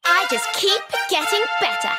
I just keep getting better.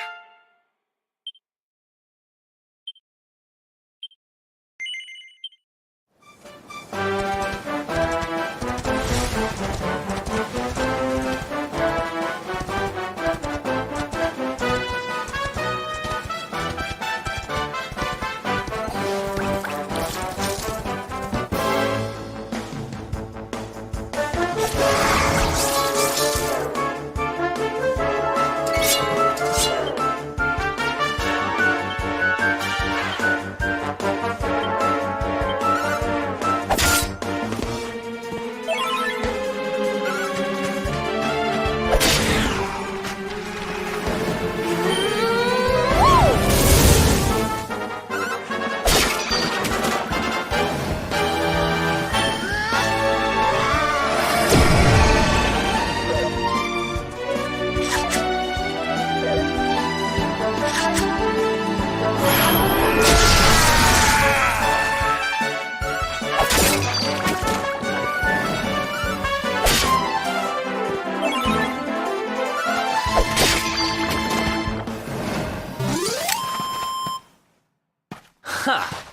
Ha!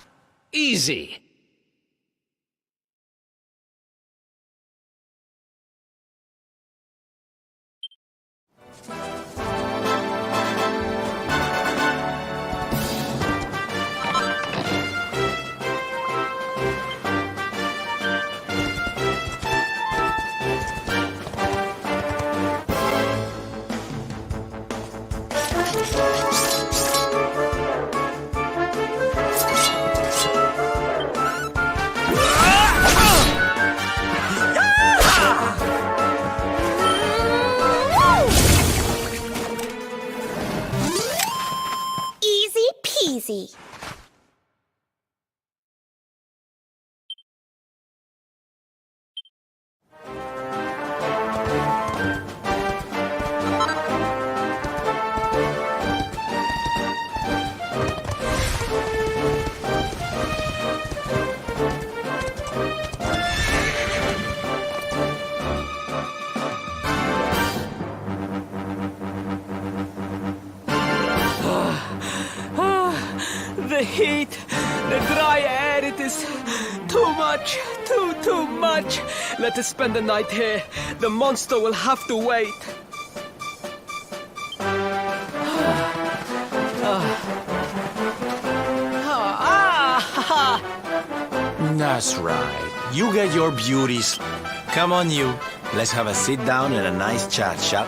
Easy! Easy peasy. The heat, the dry air, it is too much, too much. Let us spend the night here. The monster will have to wait. That's right. You get your beauties. Come on, you. Let's have a sit down and a nice chat, shall?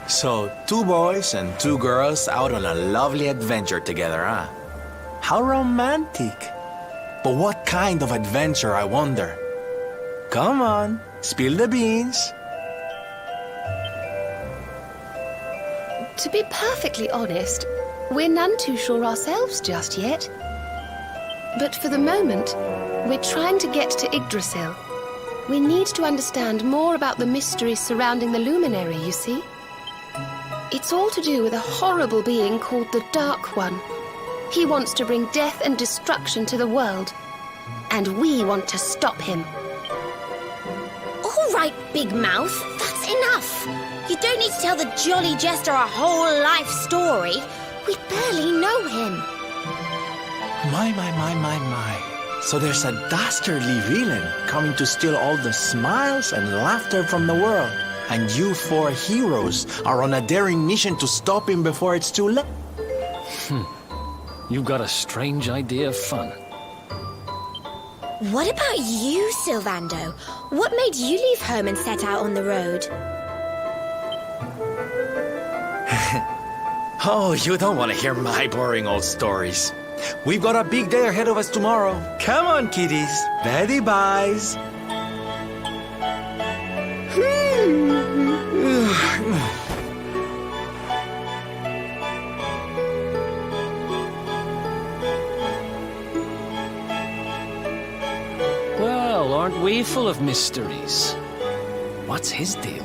So, 2 boys and 2 girls out on a lovely adventure together, huh? How romantic. But what kind of adventure, I wonder? Come on, spill the beans. To be perfectly honest, we're none too sure ourselves just yet. But for the moment, we're trying to get to Yggdrasil. We need to understand more about the mysteries surrounding the luminary, you see? It's all to do with a horrible being called the Dark One. He wants to bring death and destruction to the world. And we want to stop him. All right, Big Mouth, that's enough. You don't need to tell the Jolly Jester a whole life story. We barely know him. My. So there's a dastardly villain coming to steal all the smiles and laughter from the world. And you 4 heroes are on a daring mission to stop him before it's too late. You've got a strange idea of fun. What about you, Sylvando? What made you leave home and set out on the road? Oh, you don't want to hear my boring old stories. We've got a big day ahead of us tomorrow. Come on, kiddies. Daddy buys. Well, aren't we full of mysteries? What's his deal?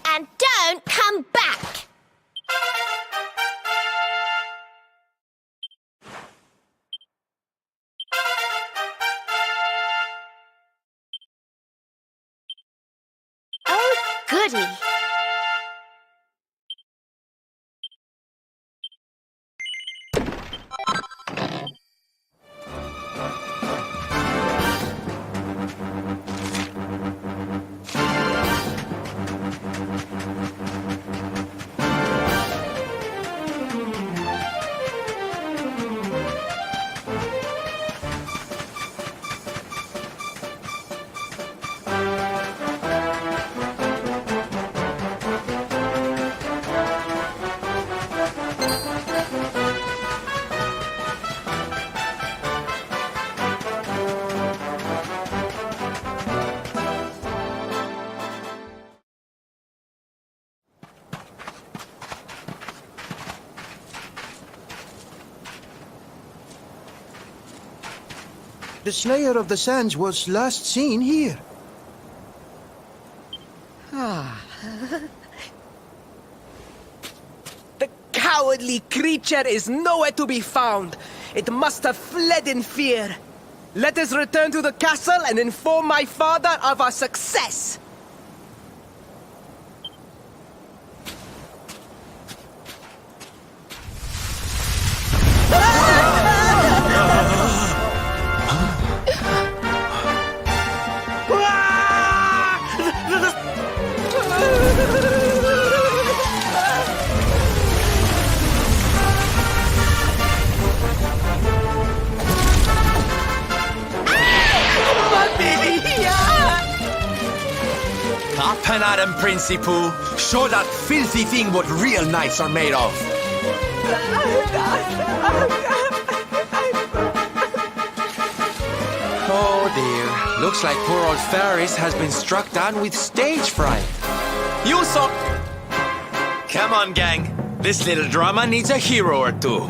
And don't come back! Oh, goody! The Slayer of the Sands was last seen here. The cowardly creature is nowhere to be found. It must have fled in fear. Let us return to the castle and inform my father of our success. Up and at him, Principal. Show that filthy thing what real knights are made of. Oh dear. Looks like poor old Ferris has been struck down with stage fright. You saw... Come on, gang. This little drama needs a hero or two.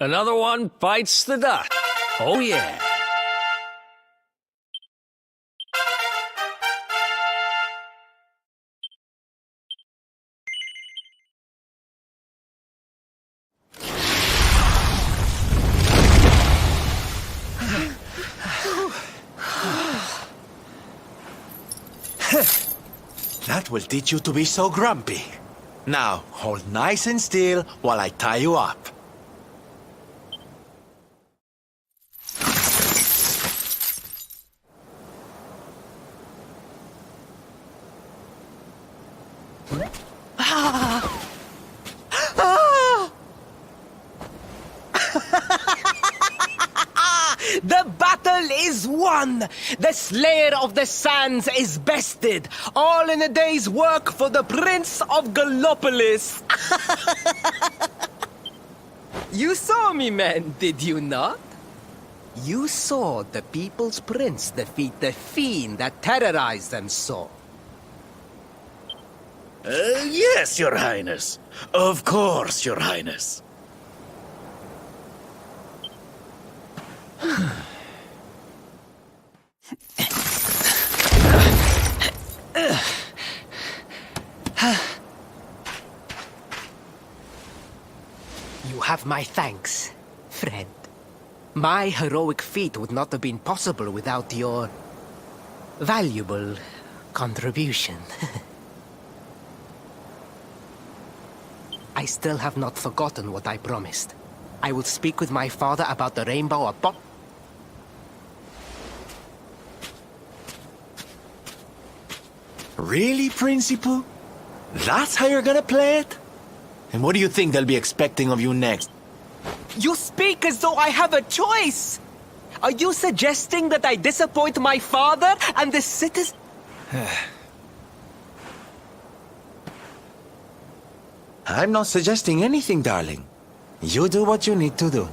Another one bites the dust. Oh, yeah. That will teach you to be so grumpy. Now, hold nice and still while I tie you up. The battle is won! The Slayer of the Sands is bested! All in a day's work for the Prince of Gallopolis! You saw me, men, did you not? You saw the People's Prince defeat the fiend that terrorized them so. Yes, Your Highness. Of course, Your Highness. You have my thanks, friend. My heroic feat would not have been possible without your valuable contribution. I still have not forgotten what I promised. I will speak with my father about the rainbow upon... Really, Principal? That's how you're gonna play it? And what do you think they'll be expecting of you next? You speak as though I have a choice! Are you suggesting that I disappoint my father and the citizens? I'm not suggesting anything, darling. You do what you need to do.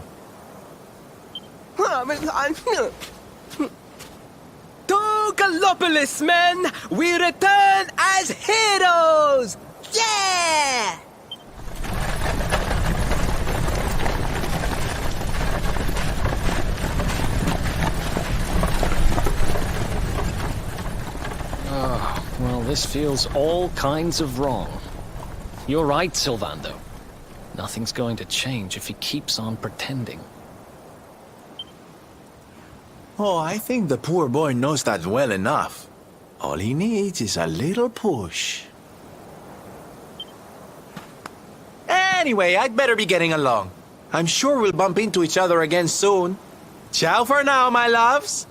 To Gallopolis, men! We return as heroes! Yeah! Well, this feels all kinds of wrong. You're right, Sylvando. Nothing's going to change if he keeps on pretending. Oh, I think the poor boy knows that well enough. All he needs is a little push. Anyway, I'd better be getting along. I'm sure we'll bump into each other again soon. Ciao for now, my loves.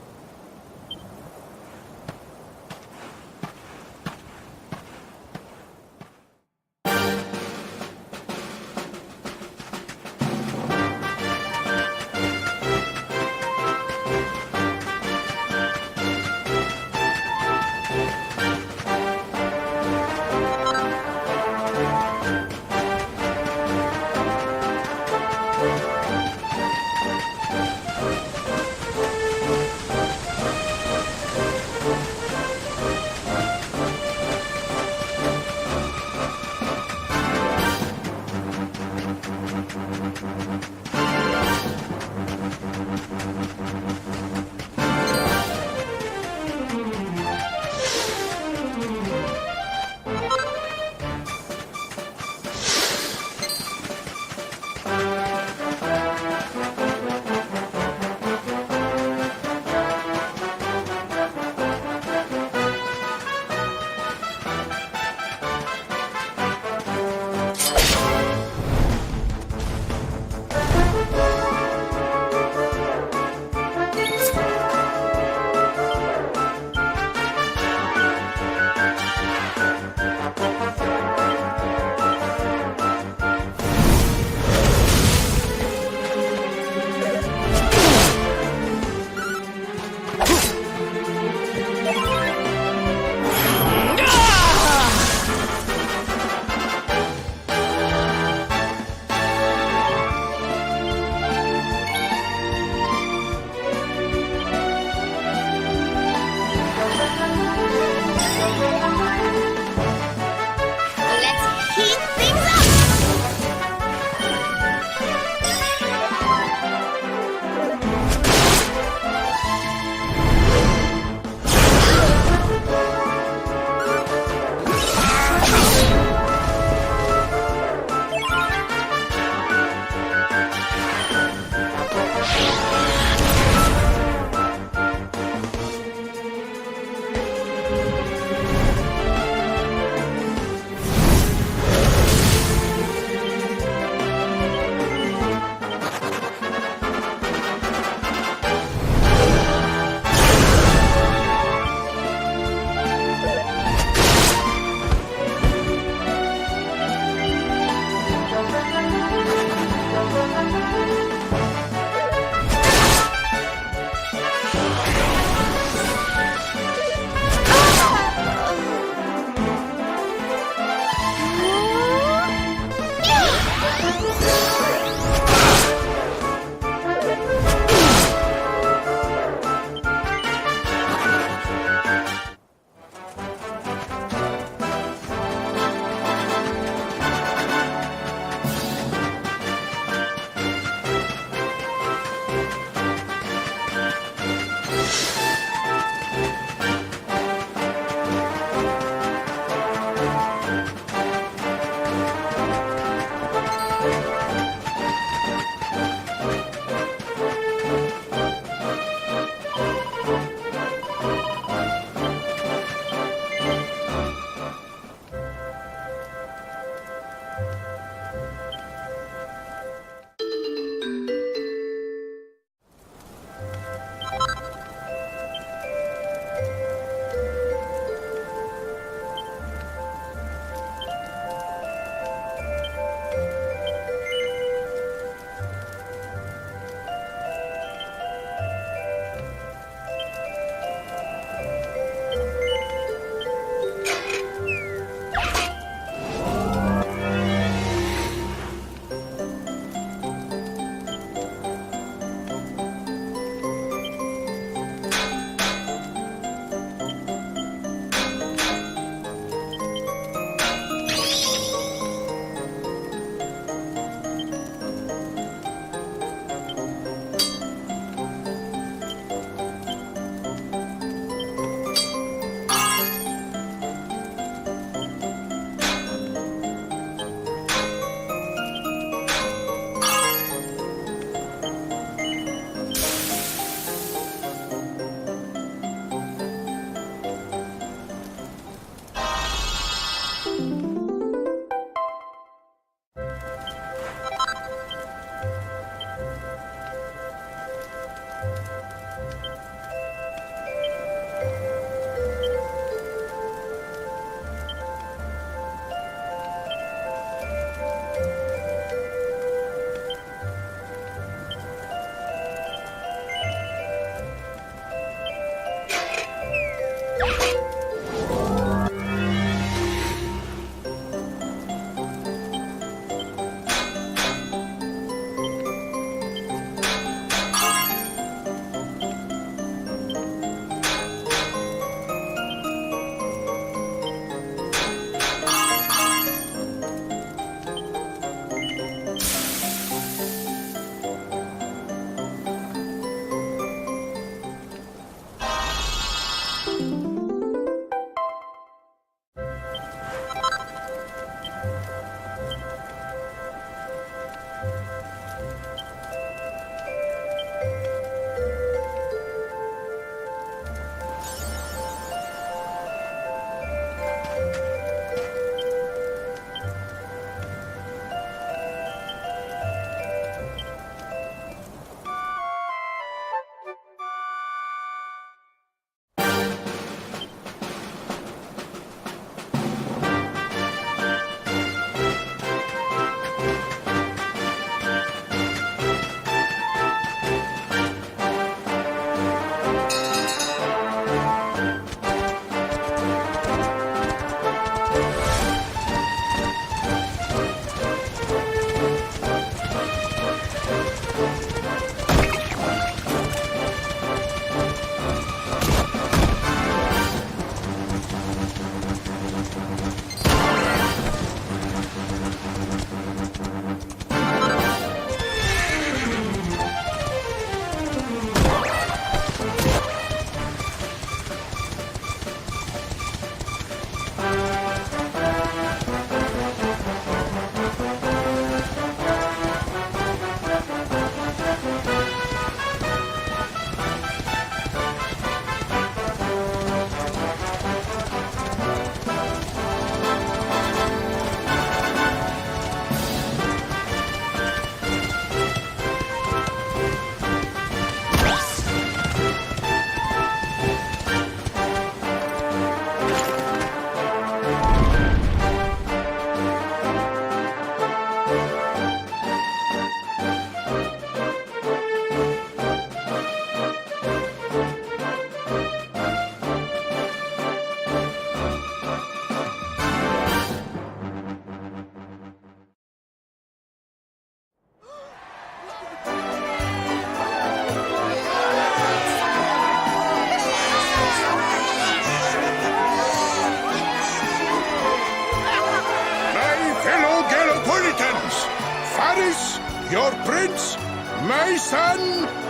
your prince. My son,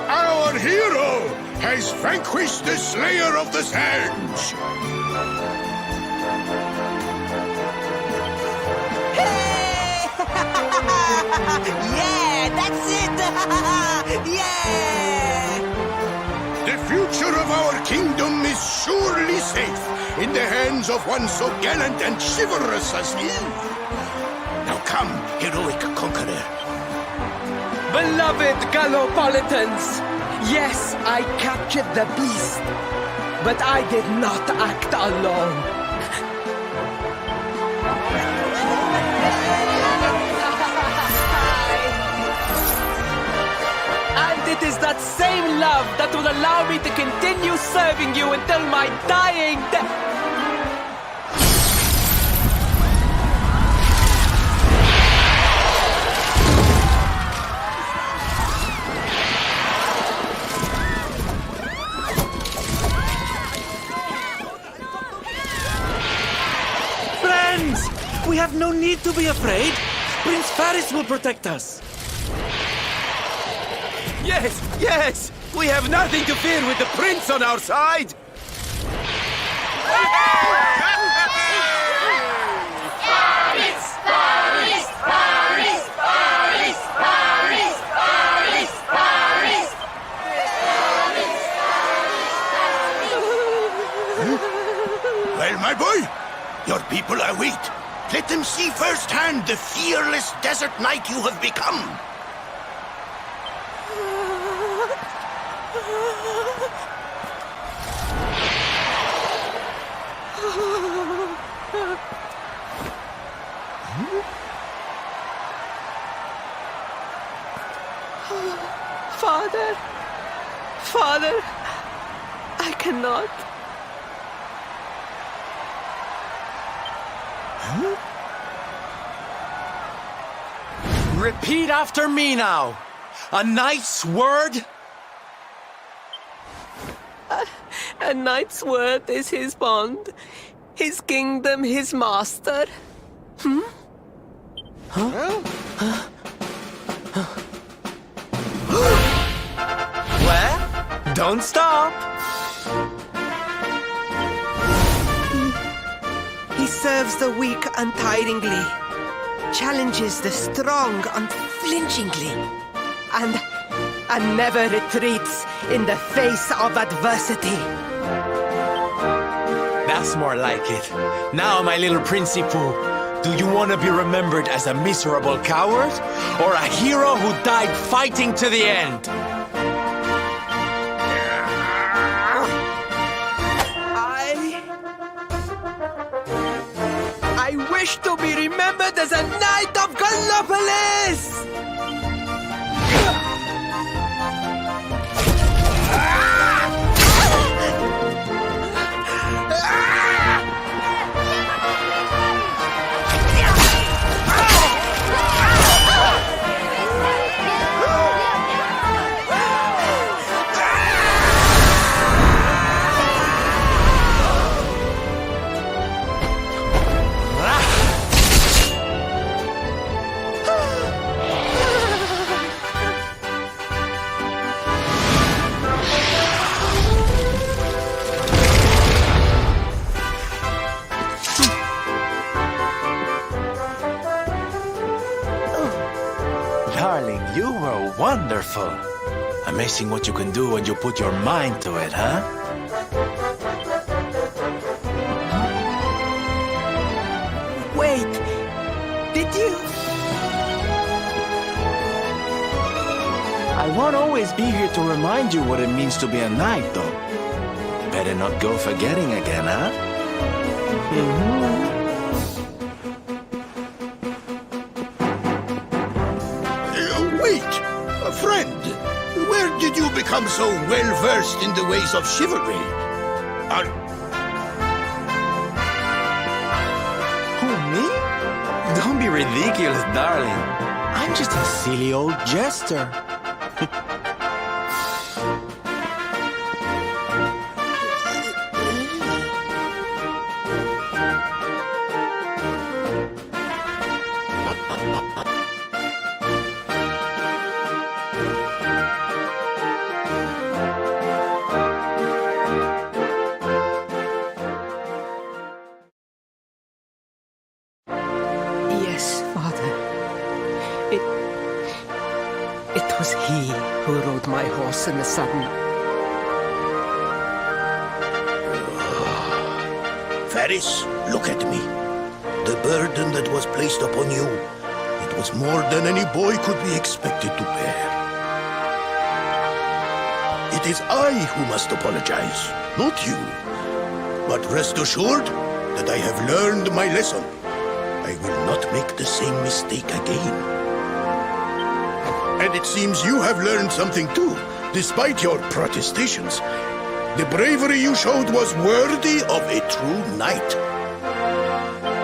our hero, has vanquished the Slayer of the Sands. Yeah, that's it! Yeah! The future of our kingdom is surely safe in the hands of one so gallant and chivalrous as he. Now come, heroic conqueror. Beloved Gallopolitans, yes, I captured the beast, but I did not act alone. And it is that same love that will allow me to continue serving you until my dying death. Friends! We have no need to be afraid. Prince Faris will protect us. Yes, yes! We have nothing to fear with the prince on our side! Well, my boy, your people await. Let them see firsthand the fearless desert knight you have become. Father, Father, I cannot. Repeat after me now. A knight's word? A knight's word is his bond, his kingdom, his master. Well, don't stop. He serves the weak untiringly, challenges the strong unflinchingly, and never retreats in the face of adversity. That's more like it. Now, my little Princey Pooh, do you want to be remembered as a miserable coward or a hero who died fighting to the end? I wish to be remembered as a knight of Gallopolis! Darling, you were wonderful. Amazing what you can do when you put your mind to it, huh? Wait, did you? I won't always be here to remind you what it means to be a knight, though. Better not go forgetting again, huh? Wait! Friend, where did you become so well-versed in the ways of chivalry? Who, me? Don't be ridiculous, darling. I'm just a silly old jester. who rode my horse in the sudden. Ferris, look at me. The burden that was placed upon you, it was more than any boy could be expected to bear. It is I who must apologize, not you. But rest assured that I have learned my lesson. I will not make the same mistake again. And it seems you have learned something too, despite your protestations. The bravery you showed was worthy of a true knight.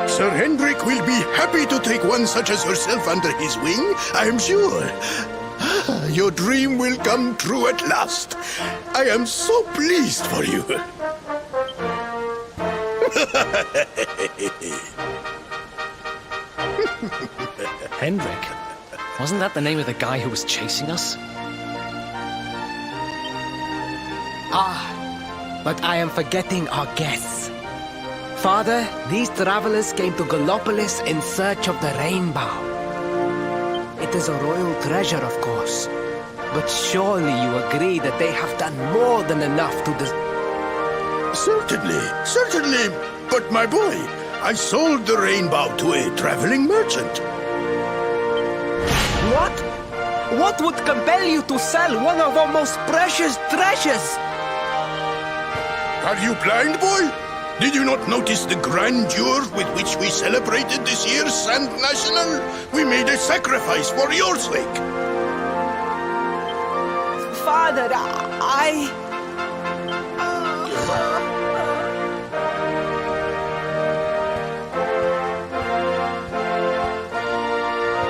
Sir Hendrik will be happy to take one such as yourself under his wing, I am sure. Your dream will come true at last. I am so pleased for you. Hendrik? Wasn't that the name of the guy who was chasing us? But I am forgetting our guests. Father, these travelers came to Gallopolis in search of the rainbow. It is a royal treasure, of course. But surely you agree that they have done more than enough to Certainly. But my boy, I sold the rainbow to a traveling merchant. What? What would compel you to sell one of our most precious treasures? Are you blind, boy? Did you not notice the grandeur with which we celebrated this year's Sand National? We made a sacrifice for your sake. Father,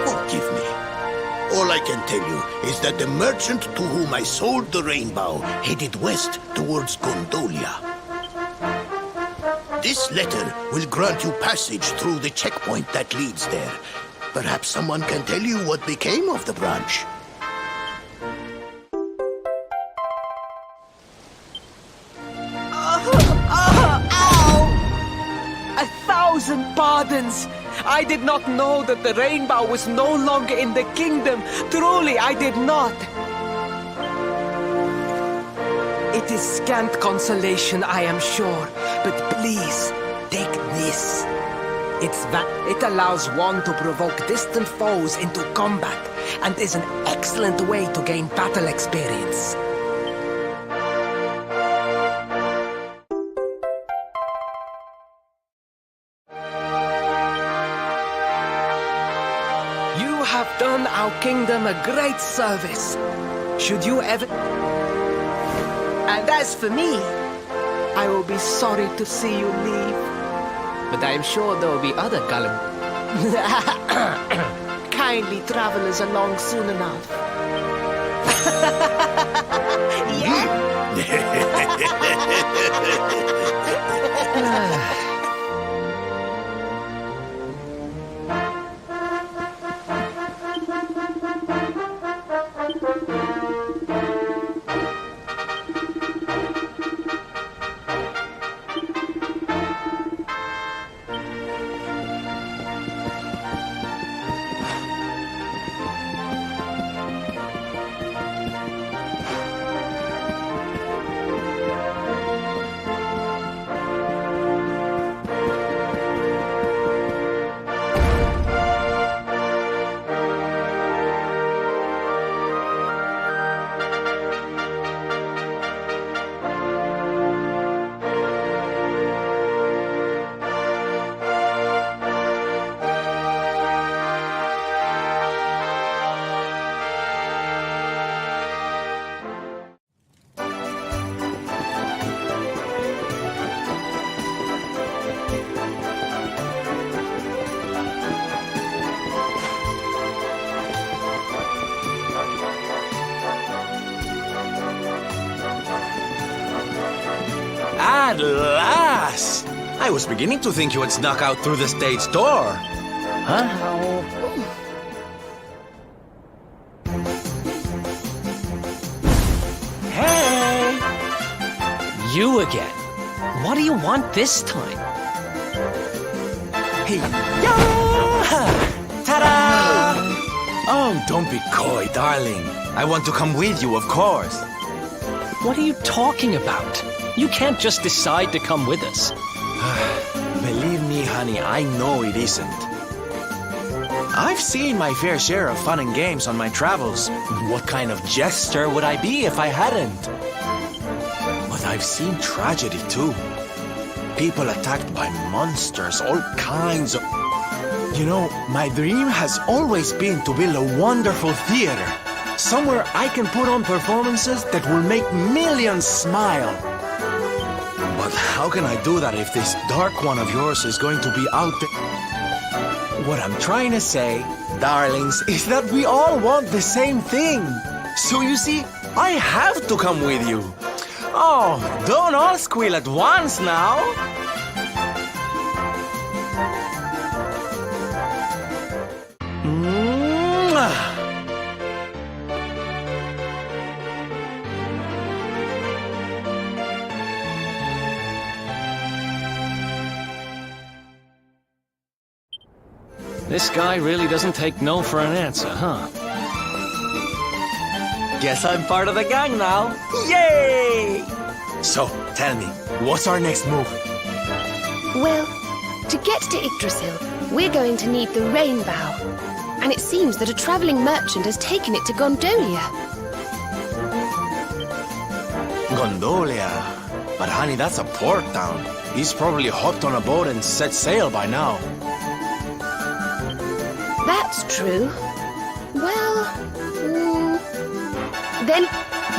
Forgive me. All I can tell you is that the merchant to whom I sold the rainbow headed west towards Gondolia. This letter will grant you passage through the checkpoint that leads there. Perhaps someone can tell you what became of the branch. Ow! 1,000 pardons! I did not know that the rainbow was no longer in the kingdom. Truly, I did not. It is scant consolation, I am sure. But please, take this. It allows one to provoke distant foes into combat and is an excellent way to gain battle experience. You have done our kingdom a great service. Should you ever... And as for me, I will be sorry to see you leave. But I am sure there will be other kindly travelers along soon enough. At last! I was beginning to think you had snuck out through the stage door. Huh? Hey! You again. What do you want this time? Hey. Ta-da! Oh, don't be coy, darling. I want to come with you, of course. What are you talking about? You can't just decide to come with us. Believe me, honey, I know it isn't. I've seen my fair share of fun and games on my travels. What kind of jester would I be if I hadn't? But I've seen tragedy too. People attacked by monsters, all kinds of... You know, my dream has always been to build a wonderful theater. Somewhere I can put on performances that will make millions smile. But how can I do that if this dark one of yours is going to be out there? What I'm trying to say, darlings, is that we all want the same thing. So you see, I have to come with you. Oh, don't all squeal at once now. Mwah. This guy really doesn't take no for an answer, huh? Guess I'm part of the gang now. Yay! So, tell me, what's our next move? Well, to get to Yggdrasil, we're going to need the rainbow. And it seems that a traveling merchant has taken it to Gondolia. Gondolia. But honey, that's a port town. He's probably hopped on a boat and set sail by now. That's true. Well, then...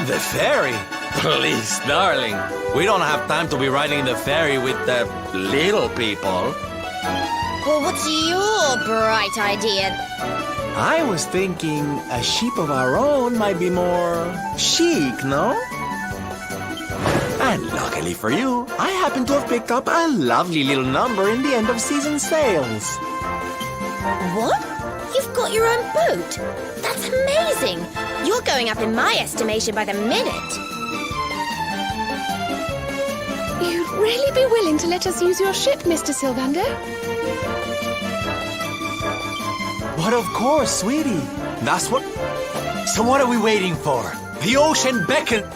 The ferry? Please, darling. We don't have time to be riding the ferry with the little people. Well, what's your bright idea? I was thinking a ship of our own might be more chic, no? And luckily for you, I happen to have picked up a lovely little number in the end of season sales. What? You've got your own boat? That's amazing! You're going up in my estimation by the minute. You'd really be willing to let us use your ship, Mr. Sylvander? But of course, sweetie. That's what... So what are we waiting for? The ocean beckons...